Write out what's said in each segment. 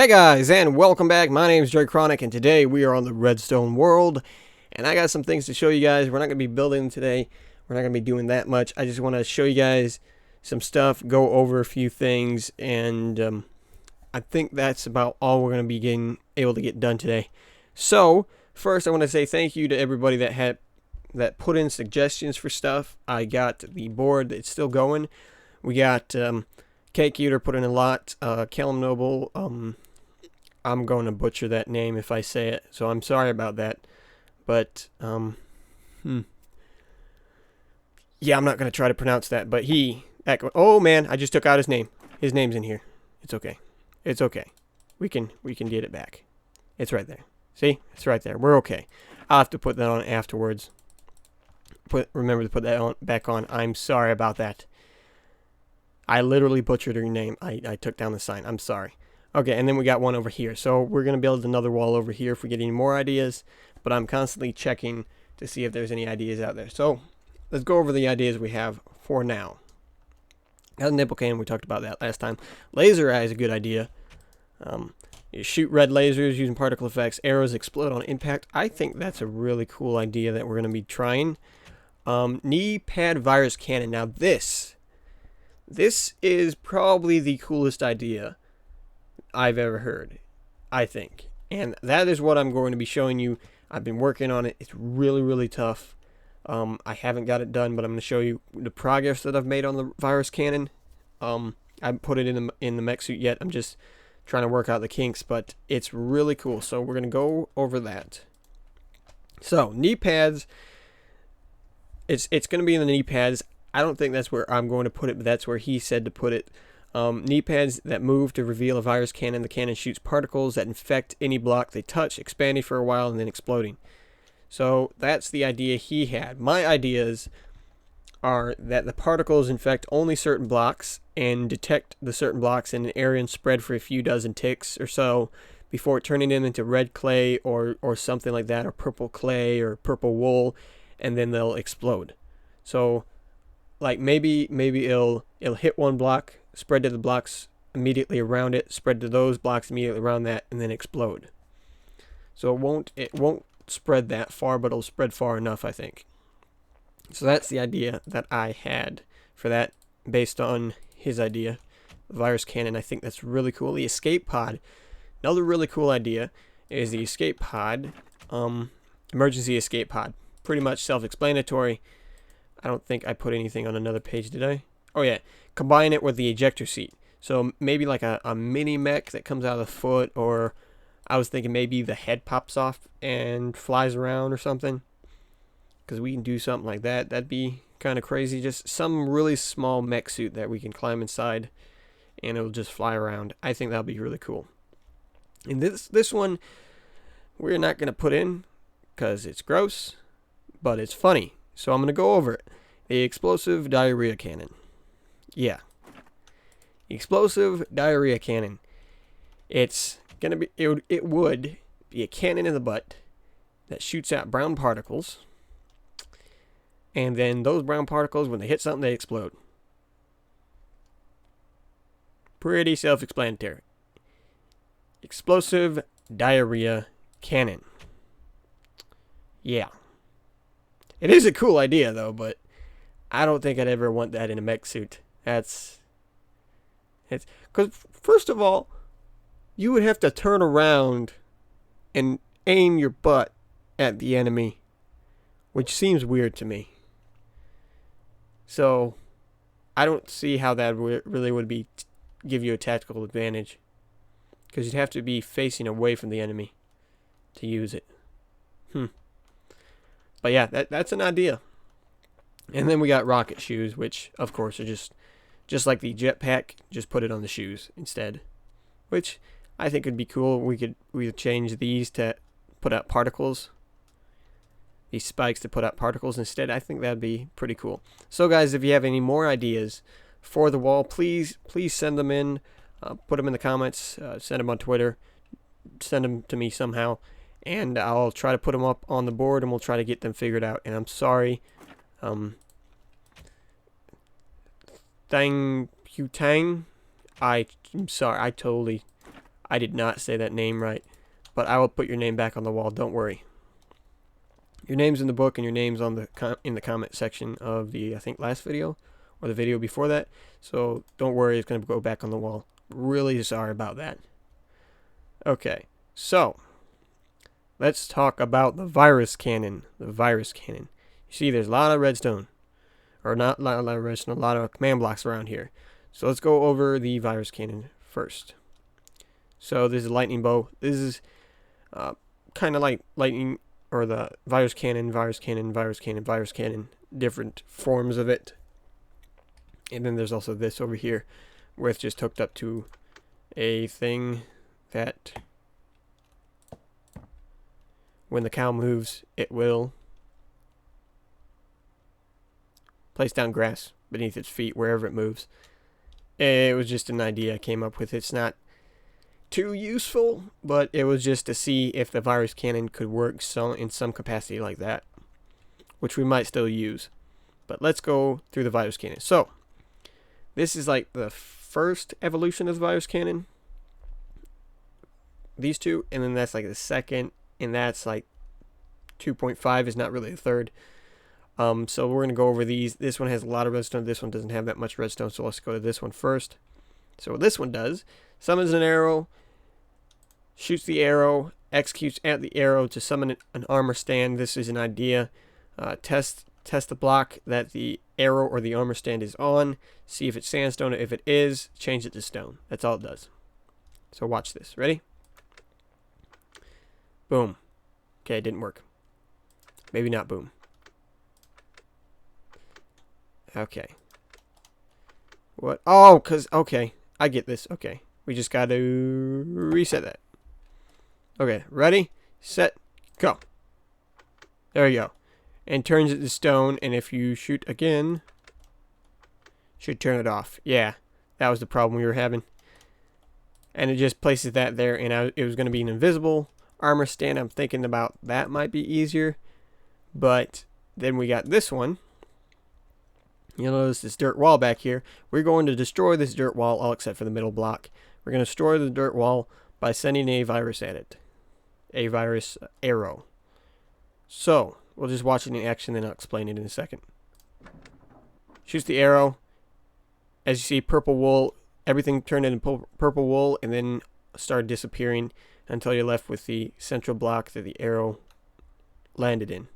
Hey guys, and welcome back. My name is Dre Chronic, and today we are on the Redstone world. And I got some things to show you guys. We're not going to be building today. We're not going to be doing that much. I just want to show you guys some stuff, go over a few things, and I think that's about all we're going to be able to get done today. So, first I want to say thank you to everybody that put in suggestions for stuff. I got the board. It's still going. We got Cake Eater put in a lot. Callum Noble, I'm going to butcher that name if I say it, so I'm sorry about that. But, yeah, I'm not going to try to pronounce that, but oh man, I just took out his name. His name's in here. It's okay. It's okay. We can get it back. It's right there. See? It's right there. We're okay. I'll have to put that on afterwards. Remember to put that back on. I'm sorry about that. I literally butchered her name. I took down the sign. I'm sorry. Okay, and then we got one over here. So we're going to build another wall over here if we get any more ideas. But I'm constantly checking to see if there's any ideas out there. So let's go over the ideas we have for now. Got a nipple can. We talked about that last time. Laser eye is a good idea. You shoot red lasers using particle effects. Arrows explode on impact. I think that's a really cool idea that we're going to be trying. Knee pad virus cannon. Now this is probably the coolest idea I've ever heard, I think. And that is what I'm going to be showing you. I've been working on it. It's really, really tough. I haven't got it done, but I'm going to show you the progress that I've made on the virus cannon. I haven't put it in the mech suit yet. I'm just trying to work out the kinks, but it's really cool. So we're going to go over that. So, knee pads. It's going to be in the knee pads. I don't think that's where I'm going to put it, but that's where he said to put it. Knee pads that move to reveal a virus cannon. The cannon shoots particles that infect any block they touch, expanding for a while and then exploding. So that's the idea he had. My ideas are that the particles infect only certain blocks and detect the certain blocks in an area and spread for a few dozen ticks or so before turning them into red clay or something like that, or purple clay or purple wool, and then they'll explode. So like maybe it'll hit one block, spread to the blocks immediately around it, spread to those blocks immediately around that, and then explode. So it won't spread that far, but it'll spread far enough, I think. So that's the idea that I had for that, based on his idea. The virus cannon, I think that's really cool. The escape pod, another really cool idea is the escape pod, emergency escape pod. Pretty much self-explanatory. I don't think I put anything on another page, did I? Oh yeah, combine it with the ejector seat. So maybe like a mini mech that comes out of the foot, or I was thinking maybe the head pops off and flies around or something. Because we can do something like that. That'd be kind of crazy. Just some really small mech suit that we can climb inside and it'll just fly around. I think that'll be really cool. And this one we're not going to put in because it's gross, but it's funny. So I'm going to go over it. The explosive diarrhea cannon. Yeah. Explosive diarrhea cannon. It's going to be, it would be a cannon in the butt that shoots out brown particles. And then those brown particles, when they hit something, they explode. Pretty self-explanatory. Explosive diarrhea cannon. Yeah. It is a cool idea, though, but I don't think I'd ever want that in a mech suit. Because, first of all, you would have to turn around and aim your butt at the enemy, which seems weird to me. So, I don't see how that really would give you a tactical advantage, because you'd have to be facing away from the enemy to use it. But yeah, that's an idea. And then we got rocket shoes, which of course are just like the jetpack, just put it on the shoes instead. Which I think would be cool. We could change these to put out particles. These spikes to put out particles instead. I think that'd be pretty cool. So guys, if you have any more ideas for the wall, please send them in. Put them in the comments. Send them on Twitter. Send them to me somehow. And I'll try to put them up on the board, and we'll try to get them figured out. And I'm sorry. Tang. I'm sorry. I did not say that name right, but I will put your name back on the wall. Don't worry. Your name's in the book, and your name's on in the comment section of the, I think, last video or the video before that. So don't worry, it's going to go back on the wall. Really sorry about that. Okay, so let's talk about the virus cannon. The virus cannon. You see, there's a lot of redstone, or not a lot of redstone, a lot of command blocks around here. So let's go over the virus cannon first. So this is a lightning bow. This is kind of like lightning, or the virus cannon, virus cannon, virus cannon, virus cannon, different forms of it. And then there's also this over here, where it's just hooked up to a thing that when the cow moves, it will place down grass beneath its feet wherever it moves. It was just an idea I came up with. It's not too useful, but it was just to see if the virus cannon could work in some capacity like that, which we might still use. But let's go through the virus cannon. So this is like the first evolution of the virus cannon, these two, and then that's like the second, and that's like 2.5 is not really the third. So we're going to go over these. This one has a lot of redstone. This one doesn't have that much redstone, so let's go to this one first. So what this one does, summons an arrow, shoots the arrow, executes at the arrow to summon an armor stand. This is an idea. Test the block that the arrow or the armor stand is on. See if it's sandstone. If it is, change it to stone. That's all it does. So watch this. Ready? Boom. Okay, it didn't work. Maybe not boom. Okay. What? Oh, okay. I get this. Okay. We just got to reset that. Okay, ready, set, go. There you go. And turns it to stone, and if you shoot again, should turn it off. Yeah, that was the problem we were having. And it just places that there, and it was going to be an invisible armor stand. I'm thinking about that might be easier. But then we got this one. You'll notice this dirt wall back here. We're going to destroy this dirt wall, all except for the middle block. We're going to destroy the dirt wall by sending a virus at it. A virus arrow. So, we'll just watch it in action, then I'll explain it in a second. Shoots the arrow. As you see, purple wool, everything turned into purple wool, and then started disappearing until you're left with the central block that the arrow landed in.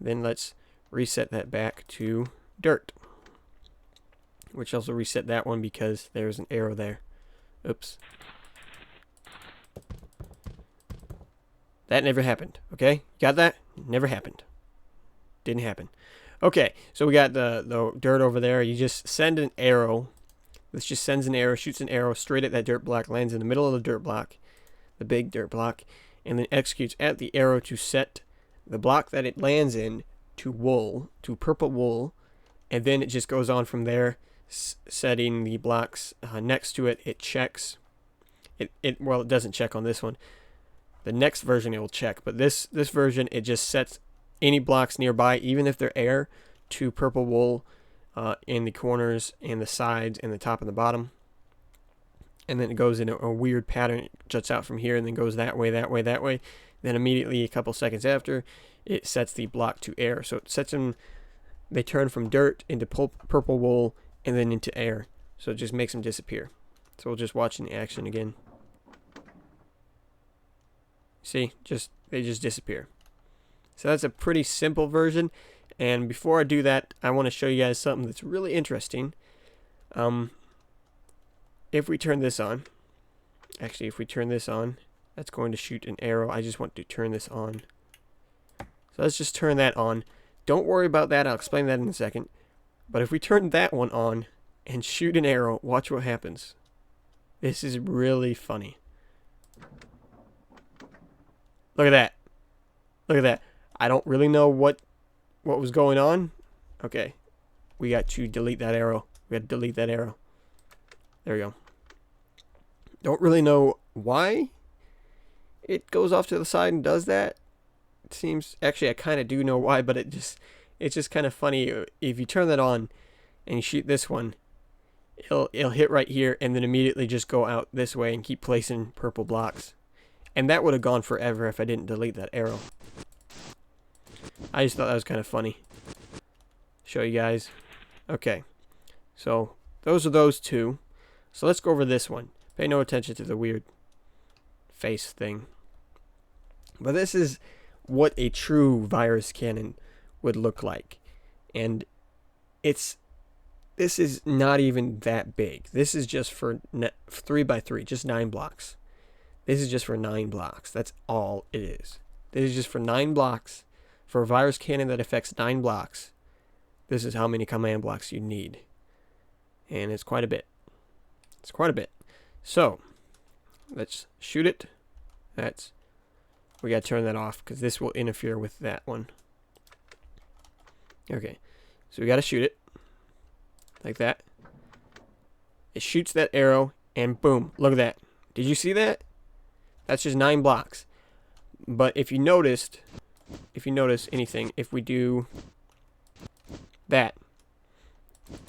Then let's reset that back to dirt, which also reset that one because there's an arrow there. Oops. That never happened. Okay, got that? Never happened. Didn't happen. Okay, so we got the dirt over there. You just send an arrow. This just sends an arrow, shoots an arrow straight at that dirt block, lands in the middle of the dirt block, the big dirt block, and then executes at the arrow to set the block that it lands in to wool, to purple wool, and then it just goes on from there, setting the blocks next to it. It checks. Well, it doesn't check on this one. The next version it will check, but this version it just sets any blocks nearby, even if they're air, to purple wool in the corners and the sides and the top and the bottom. And then it goes in a weird pattern. It juts out from here and then goes that way, that way, that way. Then immediately a couple seconds after, it sets the block to air. So it sets them, they turn from dirt into purple wool and then into air. So it just makes them disappear. So we'll just watch in the action again. See, they just disappear. So that's a pretty simple version. And before I do that, I want to show you guys something that's really interesting. If we turn this on, actually if we turn this on, that's going to shoot an arrow. I just want to turn this on. So let's just turn that on. Don't worry about that. I'll explain that in a second. But if we turn that one on and shoot an arrow, watch what happens. This is really funny. Look at that. Look at that. I don't really know what was going on. Okay. We got to delete that arrow. We got to delete that arrow. There we go. Don't really know why it goes off to the side and does that. It seems, actually I kind of do know why, but it's just kind of funny. If you turn that on and you shoot this one, it'll hit right here and then immediately just go out this way and keep placing purple blocks. And that would have gone forever if I didn't delete that arrow. I just thought that was kind of funny. Show you guys. Okay. So those are those two. So let's go over this one. Pay no attention to the weird face thing. But this is what a true virus cannon would look like. And this is not even that big. This is just for 3x3, just 9 blocks. This is just for 9 blocks. That's all it is. This is just for 9 blocks. For a virus cannon that affects 9 blocks, this is how many command blocks you need. And it's quite a bit. It's quite a bit. So, let's shoot it. We gotta turn that off because this will interfere with that one. Okay, so we gotta shoot it like that. It shoots that arrow, and boom! Look at that. Did you see that? That's just 9 blocks. But if you notice anything, if we do that,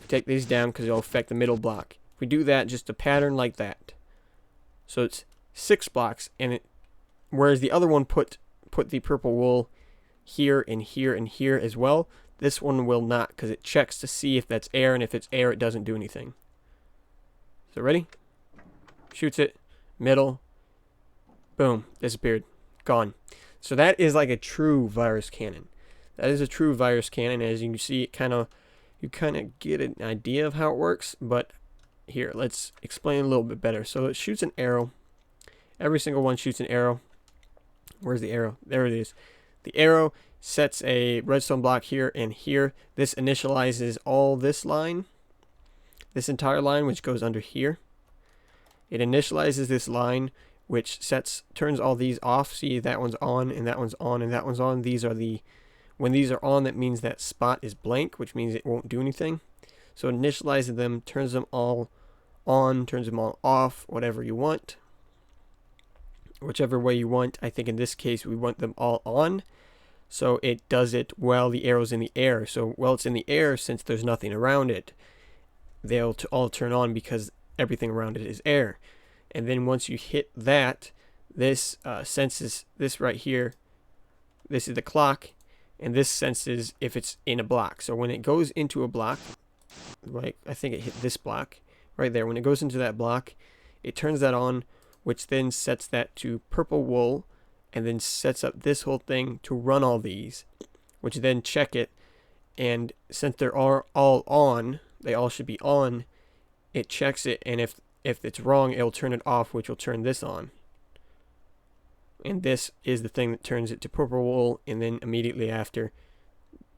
take these down because it'll affect the middle block. If we do that, just a pattern like that. So it's 6 blocks, and whereas the other one put the purple wool here and here and here as well, this one will not, because it checks to see if that's air, and if it's air, it doesn't do anything. So ready? Shoots it, middle, boom, disappeared, gone. So that is like a true virus cannon. That is a true virus cannon. As you can see, you kind of get an idea of how it works. But here, let's explain a little bit better. So it shoots an arrow. Every single one shoots an arrow. Where's the arrow? There it is. The arrow sets a redstone block here and here. This initializes all this line, this entire line, which goes under here. It initializes this line, which turns all these off. See, that one's on, and that one's on, and that one's on. When these are on, that means that spot is blank, which means it won't do anything. So it initializes them, turns them all on, turns them all off, whatever you want. Whichever way you want. I think in this case we want them all on. So it does it while the arrow's in the air. So while it's in the air, since there's nothing around it, they'll all turn on because everything around it is air. And then once you hit that, this senses this right here. This is the clock, and this senses if it's in a block. So when it goes into a block, like I think it hit this block right there. When it goes into that block, it turns that on, which then sets that to purple wool, and then sets up this whole thing to run all these, which then check it. And since they're all on, they all should be on, it checks it, and if it's wrong, it'll turn it off, which will turn this on. And this is the thing that turns it to purple wool, and then immediately after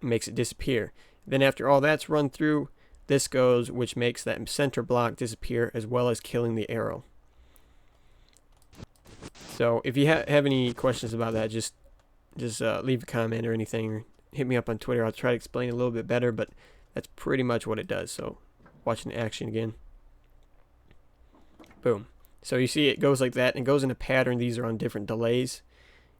makes it disappear. Then after all that's run through, this goes, which makes that center block disappear, as well as killing the arrow. So if you have any questions about that, just leave a comment or anything, or hit me up on Twitter. I'll try to explain a little bit better, but that's pretty much what it does. So watching the action again. Boom. So you see it goes like that, and goes in a pattern. These are on different delays.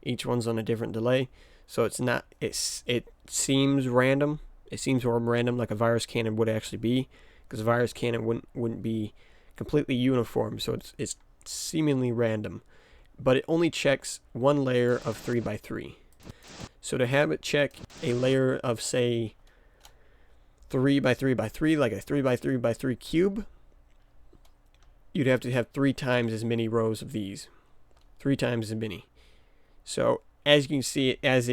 Each one's on a different delay. So it seems random. It seems more random, like a virus cannon would actually be, because a virus cannon wouldn't be completely uniform. So it's seemingly random. But it only checks one layer of 3x3. So to have it check a layer of, say, 3x3x3, like a 3x3x3 cube, you'd have to have 3 times as many rows of these. 3 times as many. So as you can see, as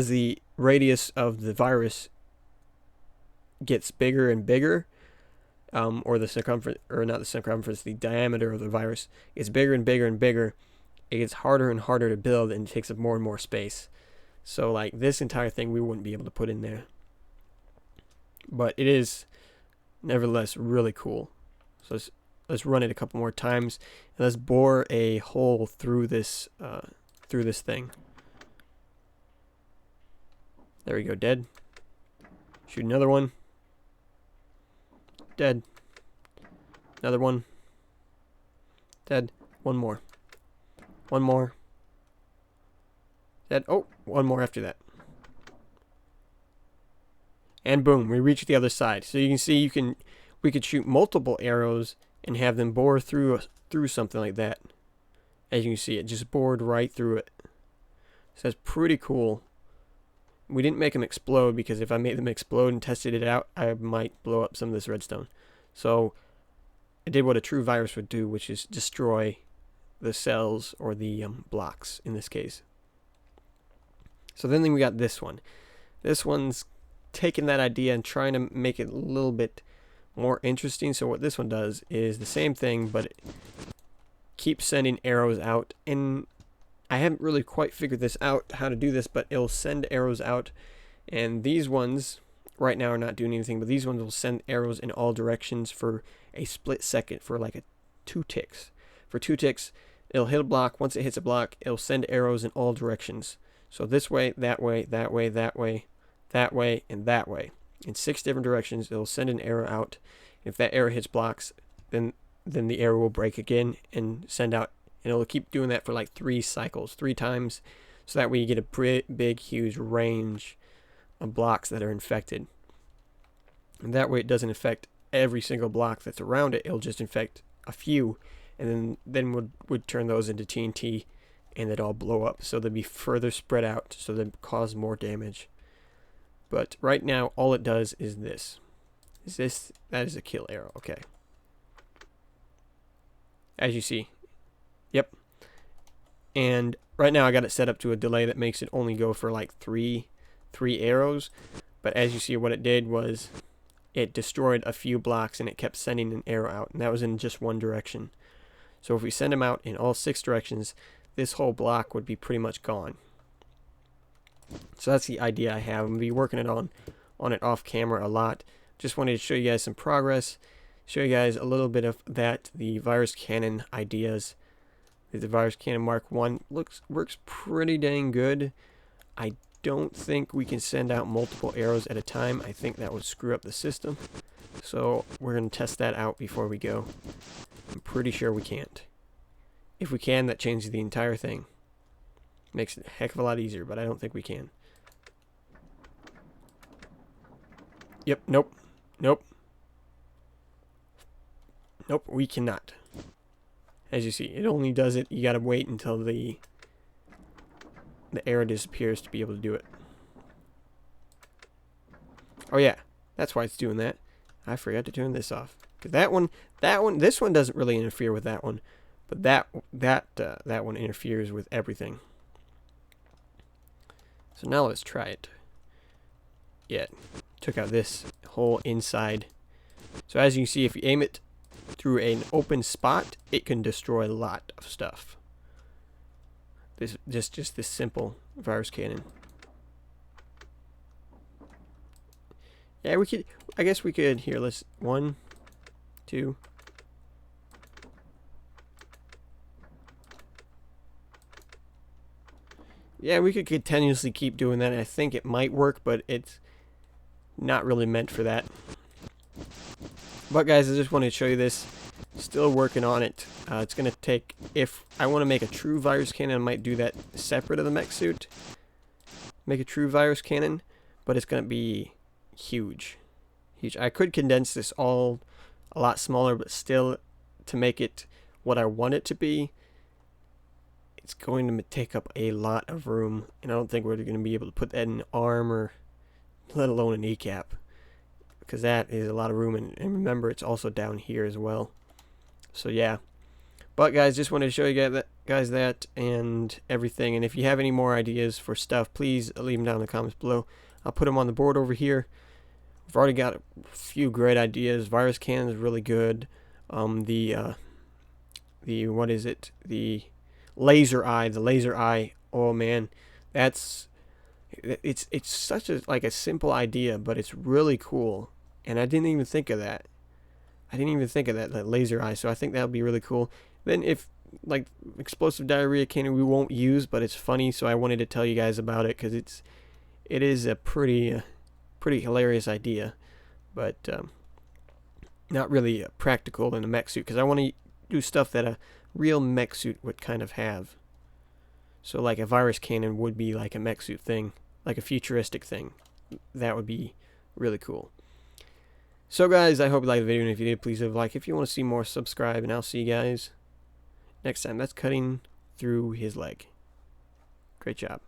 the radius of the virus gets bigger and bigger, or the circumference, or not the circumference, the diameter of the virus gets bigger and bigger and bigger, it gets harder and harder to build, and it takes up more and more space. So like this entire thing we wouldn't be able to put in there. But it is nevertheless really cool. So let's run it a couple more times, and let's bore a hole through this thing. There we go, dead. Shoot another one. Dead. Another one. Dead. One more. One more. Dead. Oh, one more after that. And boom, we reach the other side. So you can see we we could shoot multiple arrows and have them bore through something like that. As you can see, it just bored right through it. So that's pretty cool. We didn't make them explode, because if I made them explode and tested it out, I might blow up some of this redstone. So I did what a true virus would do, which is destroy the cells, or the blocks in this case. So then we got this one. This one's taking that idea and trying to make it a little bit more interesting. So what this one does is the same thing, but it keeps sending arrows out. And I haven't really quite figured this out, how to do this, but it'll send arrows out. And these ones right now are not doing anything, but these ones will send arrows in all directions for a split second, for like 2 ticks. For 2 ticks, it'll hit a block. Once it hits a block, it'll send arrows in all directions. So this way, that way, that way, that way, that way, and that way. In 6 different directions, it'll send an arrow out. If that arrow hits blocks, then the arrow will break again and send out. And it'll keep doing that for like 3 cycles, 3 times. So that way you get a big, huge range of blocks that are infected. And that way it doesn't infect every single block that's around it. It'll just infect a few, and then would turn those into TNT, and they'd all blow up. So they'd be further spread out, so they'd cause more damage. But right now, all it does is this. That is a kill arrow. Okay. As you see. Yep. And right now I got it set up to a delay that makes it only go for like three arrows. But as you see, what it did was it destroyed a few blocks, and it kept sending an arrow out, and that was in just one direction. So if we send them out in all 6 directions, this whole block would be pretty much gone. So that's the idea I have. I'm going to be working it on it off camera a lot. Just wanted to show you guys some progress, show you guys a little bit of that, the virus cannon ideas. The virus cannon Mark 1 works pretty dang good. I don't think we can send out multiple arrows at a time. I think that would screw up the system. So we're going to test that out before we go. I'm pretty sure we can't. If we can, that changes the entire thing. Makes it a heck of a lot easier, but I don't think we can. Yep, nope, we cannot. As you see, it only does it, you gotta wait until the arrow disappears to be able to do it. Oh yeah, that's why it's doing that. I forgot to turn this off. Cause this one doesn't really interfere with that one, but that one interferes with everything. So now let's try it. Yeah, took out this whole inside. So as you can see, if you aim it through an open spot, it can destroy a lot of stuff. This just this simple virus cannon. Yeah, we could. I guess we could. Here, let's 1, 2. Yeah, we could continuously keep doing that. I think it might work, but it's not really meant for that. But guys, I just wanted to show you this. Still working on it. It's going to take, if I want to make a true virus cannon, I might do that separate of the mech suit. Make a true virus cannon, but it's going to be huge. Huge. I could condense this all a lot smaller, but still, to make it what I want it to be, it's going to take up a lot of room, and I don't think we're going to be able to put that in an arm, or let alone a kneecap, because that is a lot of room, and remember, it's also down here as well. So yeah, but guys, just wanted to show you guys that and everything. And if you have any more ideas for stuff, please leave them down in the comments below. I'll put them on the board over here. I've already got a few great ideas. Virus cannon is really good. The what is it? The laser eye. Oh man, it's such a simple idea, but it's really cool. And I didn't even think of that. That laser eye. So I think that would be really cool. Then if like explosive diarrhea cannon we won't use, but it's funny, so I wanted to tell you guys about it because it is a pretty hilarious idea, but not really practical in a mech suit, because I want to do stuff that a real mech suit would kind of have. So like a virus cannon would be like a mech suit thing, like a futuristic thing. That would be really cool. So guys, I hope you liked the video, and if you did, please leave a like. If you want to see more, subscribe, and I'll see you guys next time. That's cutting through his leg. Great job.